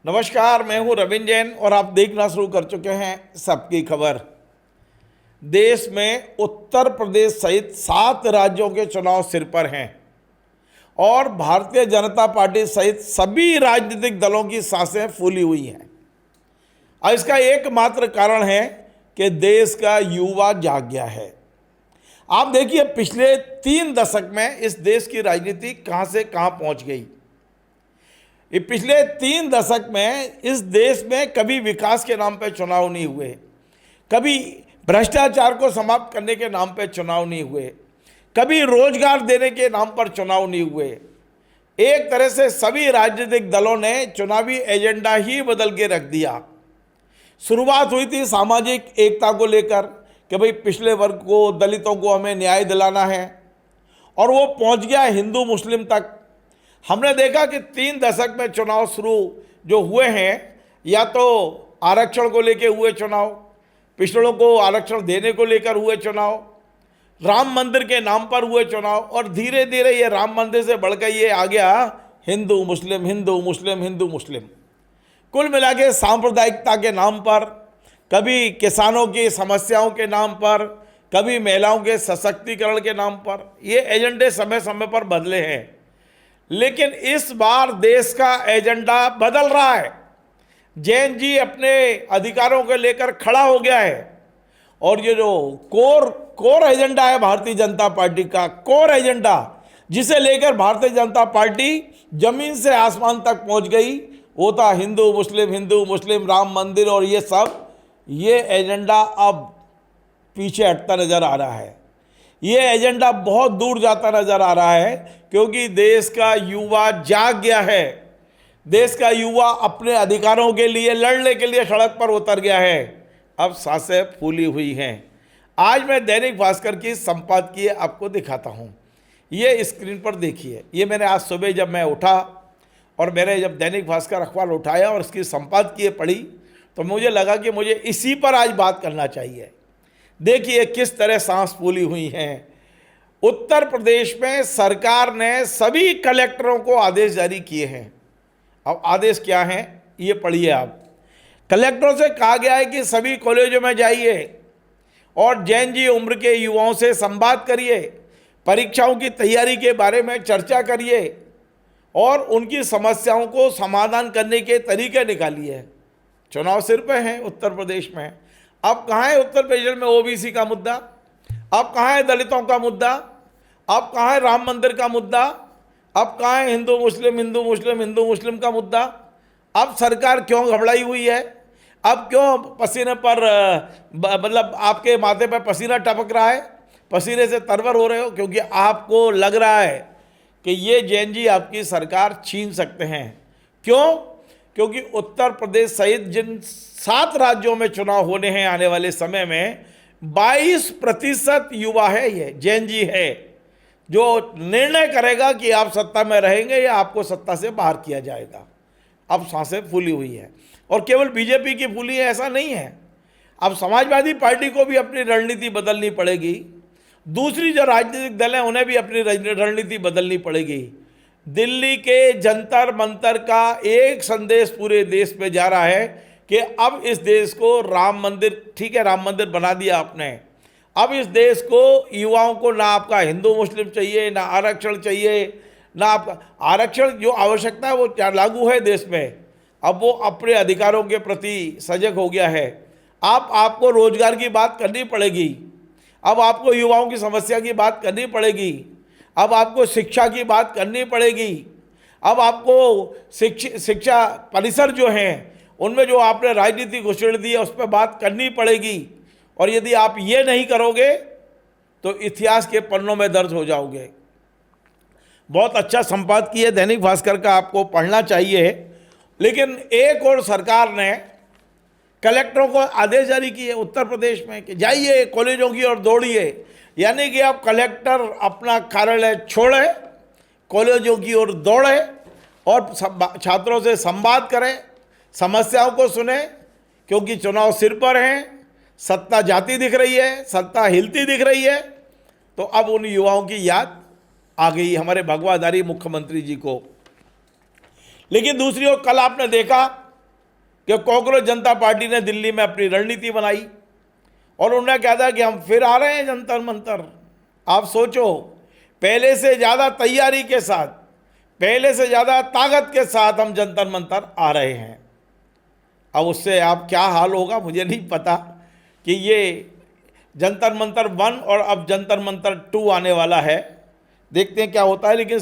नमस्कार, मैं हूं रविंद्र जैन और आप देखना शुरू कर चुके हैं सबकी खबर। देश में उत्तर प्रदेश सहित 7 राज्यों के चुनाव सिर पर हैं और भारतीय जनता पार्टी सहित सभी राजनीतिक दलों की सांसें फूली हुई हैं। और इसका एकमात्र कारण है कि देश का युवा जाग गया है। आप देखिए, पिछले 3 दशक में इस देश की राजनीति कहां से कहां पहुंच गई। ये पिछले 3 दशक में इस देश में कभी विकास के नाम पर चुनाव नहीं हुए, कभी भ्रष्टाचार को समाप्त करने के नाम पर चुनाव नहीं हुए, कभी रोजगार देने के नाम पर चुनाव नहीं हुए। एक तरह से सभी राजनीतिक दलों ने चुनावी एजेंडा ही बदल के रख दिया। शुरुआत हुई थी सामाजिक एकता को लेकर कि भाई पिछड़े वर्ग को, दलितों को हमें न्याय दिलाना है, और वो पहुंच गया हिंदू मुस्लिम तक। हमने देखा कि 3 दशक में चुनाव शुरू जो हुए हैं, या तो आरक्षण को लेकर हुए चुनाव, पिछड़ों को आरक्षण देने को लेकर हुए चुनाव, राम मंदिर के नाम पर हुए चुनाव, और धीरे धीरे ये राम मंदिर से बढ़कर ये आ गया हिंदू मुस्लिम, हिंदू मुस्लिम, हिंदू मुस्लिम। कुल मिला के सांप्रदायिकता के नाम पर, कभी किसानों की समस्याओं के नाम पर, कभी महिलाओं के सशक्तिकरण के नाम पर, ये एजेंडे समय समय पर बदले हैं। लेकिन इस बार देश का एजेंडा बदल रहा है। जैन जी अपने अधिकारों को लेकर खड़ा हो गया है, और ये जो कोर एजेंडा है भारतीय जनता पार्टी का, कोर एजेंडा जिसे लेकर भारतीय जनता पार्टी जमीन से आसमान तक पहुंच गई, वो था हिंदू मुस्लिम, राम मंदिर, और ये सब, ये एजेंडा अब पीछे हटता नजर आ रहा है। ये एजेंडा बहुत दूर जाता नजर आ रहा है, क्योंकि देश का युवा जाग गया है। देश का युवा अपने अधिकारों के लिए लड़ने के लिए सड़क पर उतर गया है। अब सांसें फूली हुई हैं। आज मैं दैनिक भास्कर की संपादकीय आपको दिखाता हूँ। ये स्क्रीन पर देखिए। ये मैंने आज सुबह जब मैं उठा और मैंने जब दैनिक भास्कर अखबार उठाया और इसकी संपादकीय पढ़ी, तो मुझे लगा कि मुझे इसी पर आज बात करना चाहिए। देखिए किस तरह सांस फूली हुई हैं। उत्तर प्रदेश में सरकार ने सभी कलेक्टरों को आदेश जारी किए हैं। अब आदेश क्या हैं ये पढ़िए आप। कलेक्टरों से कहा गया है कि सभी कॉलेजों में जाइए और जैन जी उम्र के युवाओं से संवाद करिए, परीक्षाओं की तैयारी के बारे में चर्चा करिए और उनकी समस्याओं को समाधान करने के तरीके निकालिए। चुनाव सिर पे हैं उत्तर प्रदेश में। अब कहाँ है उत्तर प्रदेश में ओबीसी का मुद्दा? अब कहाँ है दलितों का मुद्दा? अब कहाँ है राम मंदिर का मुद्दा? अब कहाँ है हिंदू मुस्लिम का मुद्दा? अब सरकार क्यों घबराई हुई है? अब क्यों पसीने पर मतलब आपके माथे पर पसीना टपक रहा है, पसीने से तरवर हो रहे हो? क्योंकि आपको लग रहा है कि ये जैन जी आपकी सरकार छीन सकते हैं। क्यों? क्योंकि उत्तर प्रदेश सहित जिन 7 राज्यों में चुनाव होने हैं आने वाले समय में, 22% युवा है, ये जैन जी है, जो निर्णय करेगा कि आप सत्ता में रहेंगे या आपको सत्ता से बाहर किया जाएगा। अब सांसें फूली हुई है, और केवल बीजेपी की फूली है ऐसा नहीं है। अब समाजवादी पार्टी को भी अपनी रणनीति बदलनी पड़ेगी। दूसरी जो राजनीतिक दल हैं उन्हें भी अपनी रणनीति बदलनी पड़ेगी। दिल्ली के जंतर मंतर का एक संदेश पूरे देश में जा रहा है कि अब इस देश को राम मंदिर, ठीक है राम मंदिर बना दिया आपने, अब इस देश को युवाओं को ना आपका हिंदू मुस्लिम चाहिए, ना आरक्षण चाहिए, ना आपका आरक्षण, जो आवश्यकता है वो लागू है देश में। अब वो अपने अधिकारों के प्रति सजग हो गया है। आपको रोजगार की बात करनी पड़ेगी, अब आपको युवाओं की समस्या की बात करनी पड़ेगी, अब आपको शिक्षा की बात करनी पड़ेगी, अब आपको शिक्षा परिसर जो हैं उनमें जो आपने राजनीति घुसेड़ दी है उस पर बात करनी पड़ेगी। और यदि आप ये नहीं करोगे तो इतिहास के पन्नों में दर्ज हो जाओगे। बहुत अच्छा संपादकीय दैनिक भास्कर का, आपको पढ़ना चाहिए। लेकिन एक और सरकार ने कलेक्टरों को आदेश जारी किए उत्तर प्रदेश में कि जाइए कॉलेजों की ओर दौड़िए, यानी कि अब कलेक्टर अपना कार्यालय छोड़े, कॉलेजों की ओर दौड़े और छात्रों से संवाद करें, समस्याओं को सुने, क्योंकि चुनाव सिर पर हैं, सत्ता जाती दिख रही है, सत्ता हिलती दिख रही है। तो अब उन युवाओं की याद आ गई हमारे भगवाधारी मुख्यमंत्री जी को। लेकिन दूसरी ओर कल आपने देखा कि कांग्रेस जनता पार्टी ने दिल्ली में अपनी रणनीति बनाई और उन्होंने कहा था कि हम फिर आ रहे हैं जंतर मंतर। आप सोचो, पहले से ज़्यादा तैयारी के साथ, पहले से ज़्यादा ताकत के साथ हम जंतर मंतर आ रहे हैं। अब उससे आप क्या हाल होगा मुझे नहीं पता, कि ये जंतर मंतर 1 और अब जंतर मंतर 2 आने वाला है, देखते हैं क्या होता है। लेकिन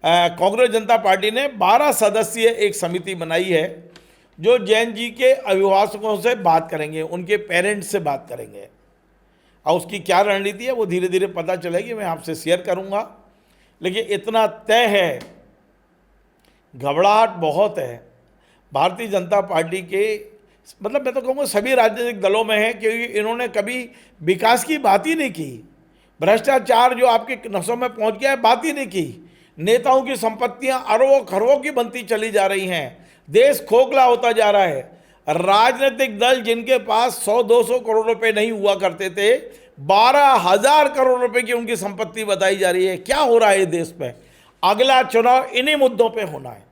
कांग्रेस जनता पार्टी ने 12 सदस्यीय एक समिति बनाई है जो जैन जी के अभिभावकों से बात करेंगे, उनके पेरेंट्स से बात करेंगे, और उसकी क्या रणनीति है वो धीरे धीरे पता चलेगी, मैं आपसे शेयर करूंगा। लेकिन इतना तय है, घबराहट बहुत है भारतीय जनता पार्टी के, मतलब मैं तो कहूँगा सभी राजनीतिक दलों में है, क्योंकि इन्होंने कभी विकास की बात ही नहीं की। भ्रष्टाचार जो आपके नसों में पहुंच गया है, बात ही नहीं की। नेताओं की संपत्तियां अरबों खरबों की बनती चली जा रही हैं, देश खोखला होता जा रहा है। राजनीतिक दल जिनके पास 100-200 करोड़ रुपए नहीं हुआ करते थे, 12,000 करोड़ रुपए की उनकी संपत्ति बताई जा रही है। क्या हो रहा है देश में? अगला चुनाव इन्हीं मुद्दों पे होना है।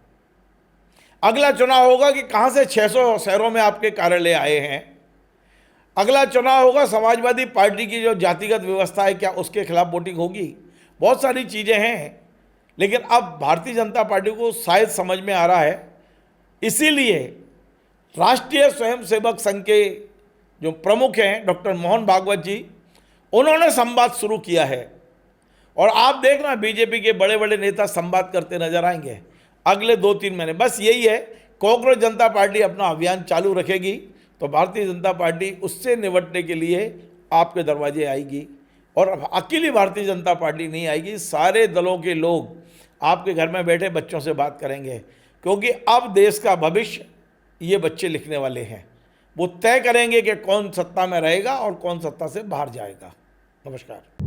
अगला चुनाव होगा कि कहां से 600 शहरों में आपके कार्यालय आए हैं। अगला चुनाव होगा समाजवादी पार्टी की जो जातिगत व्यवस्था है, क्या उसके खिलाफ वोटिंग होगी। बहुत सारी चीजें हैं, लेकिन अब भारतीय जनता पार्टी को शायद समझ में आ रहा है। इसीलिए राष्ट्रीय स्वयंसेवक संघ के जो प्रमुख हैं डॉक्टर मोहन भागवत जी, उन्होंने संवाद शुरू किया है। और आप देखना बीजेपी के बड़े बड़े नेता संवाद करते नजर आएंगे अगले 2-3 महीने। बस यही है, कांग्रेस जनता पार्टी अपना अभियान चालू रखेगी तो भारतीय जनता पार्टी उससे निपटने के लिए आपके दरवाजे आएगी। और अकेली भारतीय जनता पार्टी नहीं आएगी, सारे दलों के लोग आपके घर में बैठे बच्चों से बात करेंगे, क्योंकि अब देश का भविष्य ये बच्चे लिखने वाले हैं। वो तय करेंगे कि कौन सत्ता में रहेगा और कौन सत्ता से बाहर जाएगा। नमस्कार।